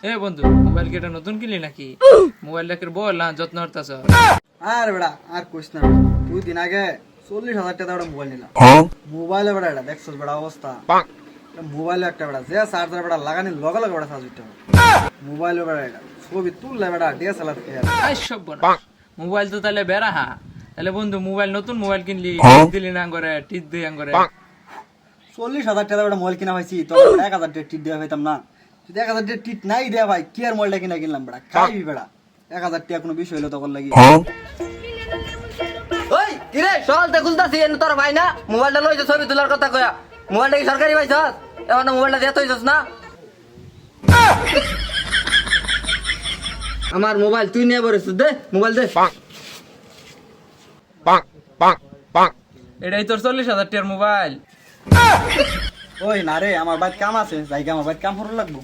এ বন্ধু, মোবাইল কি এটা নতুন কিনলি নাকি? মোবাইলটাকে বল না যত্ন হতাছ। আর বেড়া আর কইস না, 2 দিন আগে 40,000 টাকা একটা মোবাইল নিলাম। মোবাইলে বেড়া এটা দেখছস বেড়া অবস্থা। মোবাইলে একটা বেড়া যে চার্জার বেড়া লাগানি লগে লগে বেড়া চার্জ হইতে হবে। মোবাইলে বেড়া এটা ছবি তুললে বেড়া ডিএসএলআর খেয়াল। আই সব মোবাইল তো তাহলে বেড়া হা। তাহলে বন্ধু মোবাইল নতুন মোবাইল কিনলি, দিলি না করে টিপ দিয়ে করে। 40,000 টাকা একটা মোবাইল কিনা হয়েছি, তো 1,000 টাকা টিট দেওয়া হইতাম না। যদি 1,000 টাকা টিট নাই দেয়া ভাই, কি আর মোবাইলটা কিনা কিনলাম বেড়া, খাইবি বেড়া। 1,000 টাকা কোনো বিষয় হইলো তখন লাগি। ওই কিরে সকালতে খুলতাছি এনে তোর ভাই না মোবাইলটা লইছে ছবি তোলার কথা কয়া। মোবাইলটা কি সরকারি পাইছস? এখন মোবাইলটা দিয়ে তৈছস না? আমার মোবাইল তুই নিয়ে বসছিস, দে মোবাইল দে। এটাই তোর 40,000 টাকার মোবাইল? ওই না রে, আমার বাইক কাম আছে, জায়গা আমার বাইক কাম হলো লাগবো।